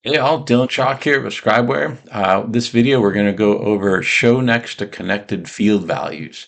Hey all, Dylan Chalk here with Scribeware. This video we're going to go over show next to connected field values.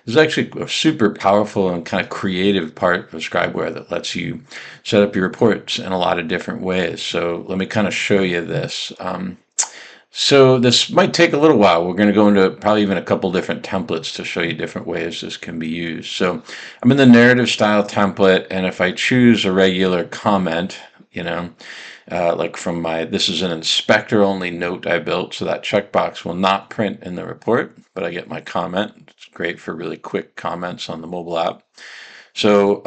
This is actually a super powerful and kind of creative part of Scribeware that lets you set up your reports in a lot of different ways. So let me kind of show you this. So this might take a little while. We're going to go into probably even a couple different templates to show you different ways this can be used. So I'm in the narrative style template, and if I choose a regular comment, you know, like from this is an inspector only note I built, so that checkbox will not print in the report, but I get my comment. It's great for really quick comments on the mobile app. So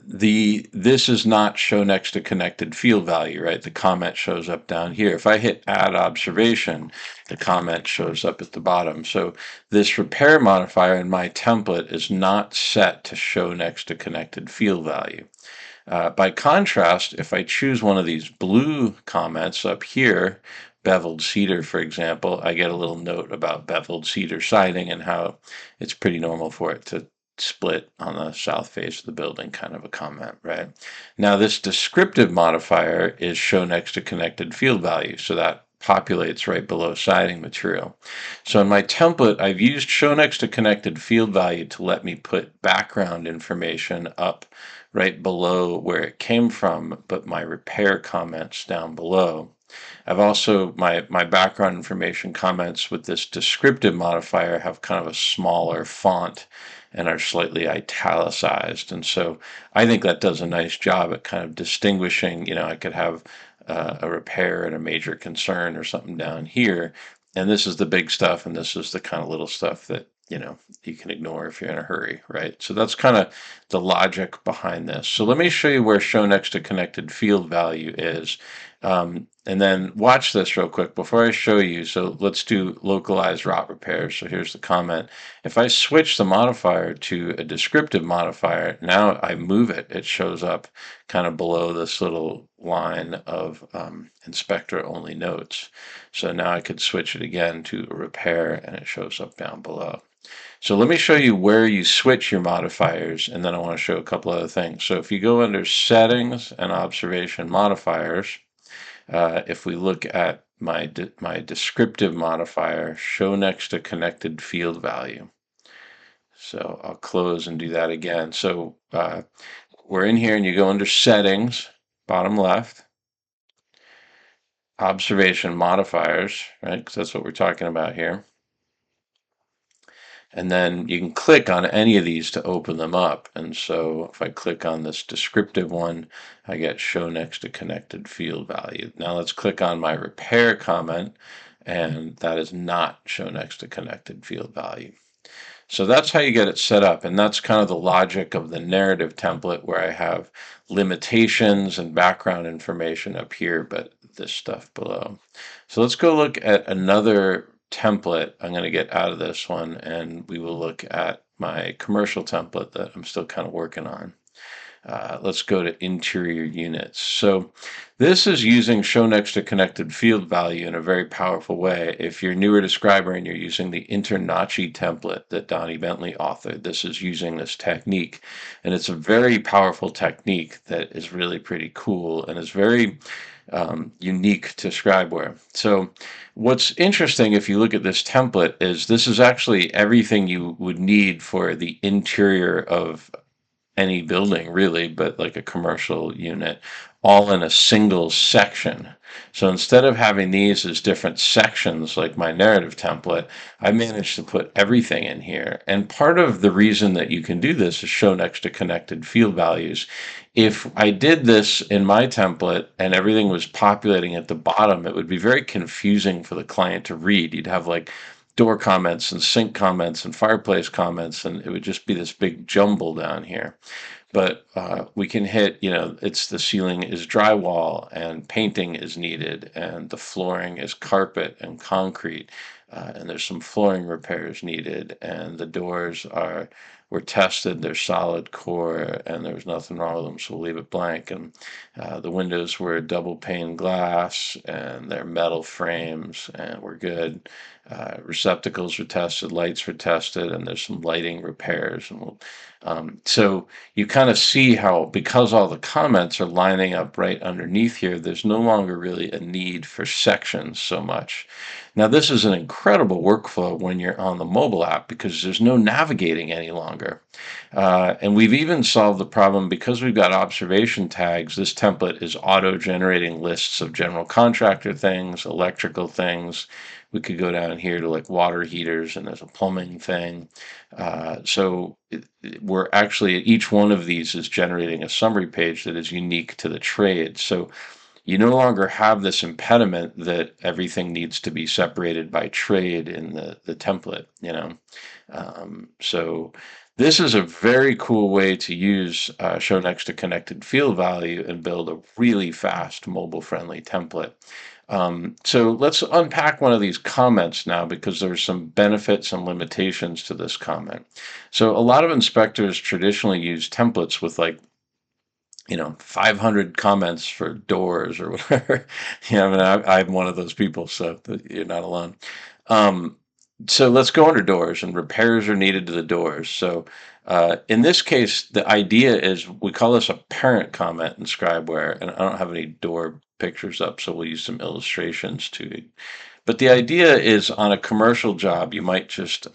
this is not show next to connected field value, right? The comment shows up down here. If I hit add observation, the comment shows up at the bottom. So this repair modifier in my template is not set to show next to connected field value. By contrast, if I choose one of these blue comments up here, beveled cedar, for example, I get a little note about beveled cedar siding and how it's pretty normal for it to split on the south face of the building, kind of a comment, right? Now, this descriptive modifier is show next to connected field value, so that populates right below siding material. So in my template, I've used show next to connected field value to let me put background information up right below where it came from, but my repair comments down below. I've also, my background information comments with this descriptive modifier have kind of a smaller font and are slightly italicized. And so I think that does a nice job at kind of distinguishing, I could have a repair and a major concern or something down here. And this is the big stuff, and this is the kind of little stuff that, you can ignore if you're in a hurry, right? So that's kind of the logic behind this. So let me show you where show next to connected field value is. And then watch this real quick before I show you. So let's do localized rot repairs. So here's the comment. If I switch the modifier to a descriptive modifier, now I move it, it shows up kind of below this little line of inspector only notes. So now I could switch it again to a repair and it shows up down below. So let me show you where you switch your modifiers, and then I want to show a couple other things. So if you go under settings and observation modifiers, if we look at my descriptive modifier, show next to connected field value. So I'll close and do that again. So we're in here and you go under settings, bottom left, observation modifiers, right? Because that's what we're talking about here. And then you can click on any of these to open them up. And so if I click on this descriptive one, I get show next to connected field value. Now let's click on my repair comment, and that is not show next to connected field value. So that's how you get it set up, and that's kind of the logic of the narrative template where I have limitations and background information up here, but this stuff below. So let's go look at another template. I'm going to get out of this one, and we will look at my commercial template that I'm still kind of working on. Let's go to interior units. So this is using show next to connected field value in a very powerful way. If you're newer to Scriber and you're using the InterNACHI template that Donnie Bentley authored, this is using this technique. And it's a very powerful technique that is really pretty cool and is very unique to Scribeware. So what's interesting if you look at this template is this is actually everything you would need for the interior of any building really, but like a commercial unit, all in a single section. So instead of having these as different sections like my narrative template, I managed to put everything in here. And part of the reason that you can do this is show next to connected field values. If I did this in my template and everything was populating at the bottom, it would be very confusing for the client to read. You'd have like door comments and sink comments and fireplace comments, and it would just be this big jumble down here. But we can hit, it's the ceiling is drywall and painting is needed, and the flooring is carpet and concrete, and there's some flooring repairs needed, and the doors were tested, they're solid core, and there was nothing wrong with them, so we'll leave it blank. And the windows were double pane glass, and they're metal frames, and we're good. Receptacles were tested, lights were tested, and there's some lighting repairs, and we'll So you kind of see how, because all the comments are lining up right underneath here, there's no longer really a need for sections so much. Now, this is an incredible workflow when you're on the mobile app because there's no navigating any longer. And we've even solved the problem because we've got observation tags. This template is auto-generating lists of general contractor things, electrical things. We could go down here to like water heaters, and there's a plumbing thing. We're actually, each one of these is generating a summary page that is unique to the trade. So you no longer have this impediment that everything needs to be separated by trade in the template, you know. So this is a very cool way to use show next to connected field value and build a really fast mobile friendly template. So let's unpack one of these comments now because there's some benefits and limitations to this comment. So a lot of inspectors traditionally use templates with like 500 comments for doors or whatever. I mean, I'm one of those people, so you're not alone. Um, so let's go under doors, and repairs are needed to the doors. So in this case, the idea is we call this a parent comment in Scribeware, and I don't have any door pictures up, so we'll use some illustrations too. But the idea is on a commercial job, you might just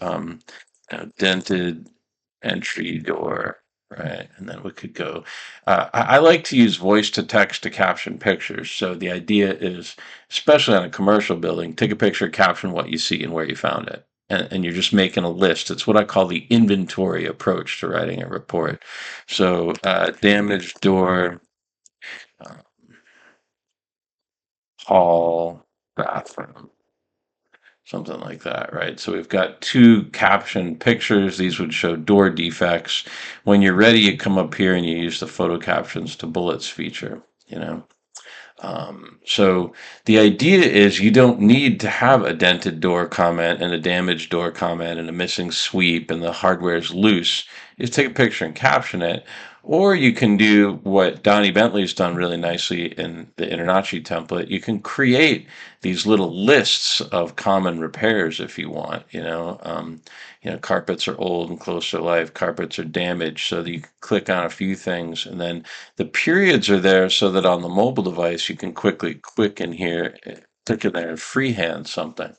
dented entry door, right? And then we could go. I like to use voice to text to caption pictures. So the idea is, especially on a commercial building, take a picture, caption what you see and where you found it. And you're just making a list. It's what I call the inventory approach to writing a report. So damaged door, uh, hall, bathroom, something like that, right? So we've got two captioned pictures. These would show door defects. When you're ready, you come up here and you use the photo captions to bullets feature, you know. So the idea is you don't need to have a dented door comment and a damaged door comment and a missing sweep and the hardware is loose. You just take a picture and caption it. Or you can do what Donnie Bentley's done really nicely in the Internachi template. You can create these little lists of common repairs if you want. Carpets are old and close to life. Carpets are damaged, so that you can click on a few things, and then the periods are there so that on the mobile device you can quickly click in here, click in there and freehand something.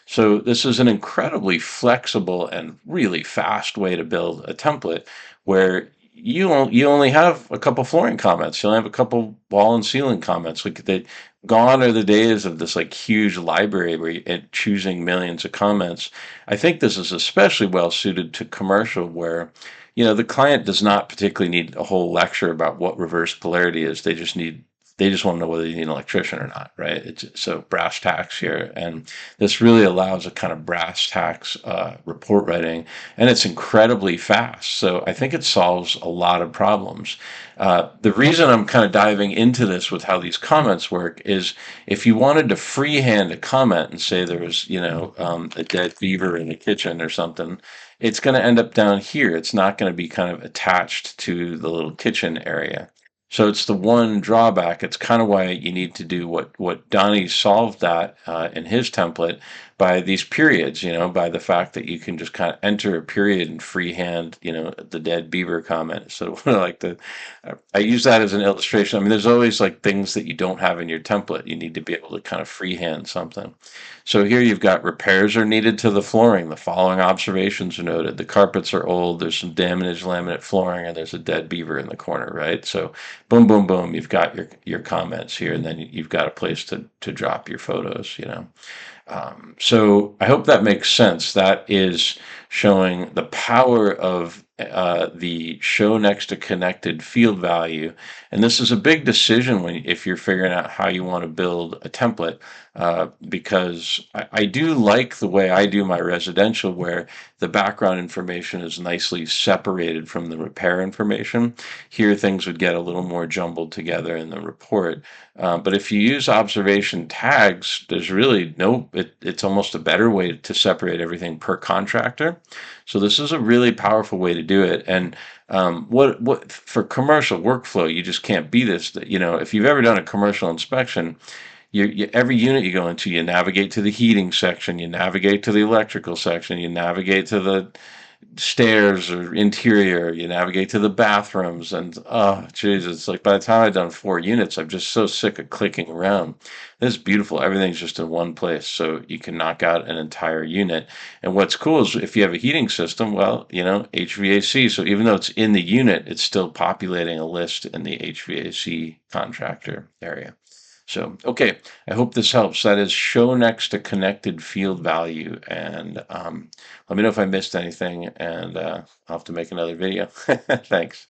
So this is an incredibly flexible and really fast way to build a template where you only have a couple flooring comments. You only have a couple wall and ceiling comments. Like that, gone are the days of this like huge library where you're choosing millions of comments. I think this is especially well suited to commercial where the client does not particularly need a whole lecture about what reverse polarity is. They just want to know whether you need an electrician or not, right? So brass tacks here, and this really allows a kind of brass tacks report writing, and it's incredibly fast. So I think it solves a lot of problems. The reason I'm kind of diving into this with how these comments work is if you wanted to freehand a comment and say there was, a dead beaver in the kitchen or something, it's going to end up down here. It's not going to be kind of attached to the little kitchen area. So it's the one drawback. It's kind of why you need to do what Donnie solved that in his template by these periods, by the fact that you can just kind of enter a period and freehand, the dead beaver comment. So like I use that as an illustration. I mean, there's always like things that you don't have in your template. You need to be able to kind of freehand something. So here you've got repairs are needed to the flooring. The following observations are noted. The carpets are old. There's some damaged laminate flooring, and there's a dead beaver in the corner, right? So boom, boom, boom. You've got your comments here, and then you've got a place to drop your photos. So I hope that makes sense. That is showing the power of the show next to connected field value. And this is a big decision if you're figuring out how you want to build a template, because I do like the way I do my residential where the background information is nicely separated from the repair information. Here things would get a little more jumbled together in the report. But if you use observation tags, there's really it's almost a better way to separate everything per contractor. So this is a really powerful way to do it. And what for commercial workflow, you just can't be this. If you've ever done a commercial inspection, every unit you go into, you navigate to the heating section, you navigate to the electrical section, you navigate to stairs or interior, you navigate to the bathrooms, and oh Jesus, like by the time I've done 4 units, I'm just so sick of clicking around. This is beautiful. Everything's just in one place, so you can knock out an entire unit. And what's cool is if you have a heating system, well, HVAC. So even though it's in the unit, it's still populating a list in the HVAC contractor area. So, okay, I hope this helps. That is show next to connected field value. And let me know if I missed anything, and I'll have to make another video. Thanks.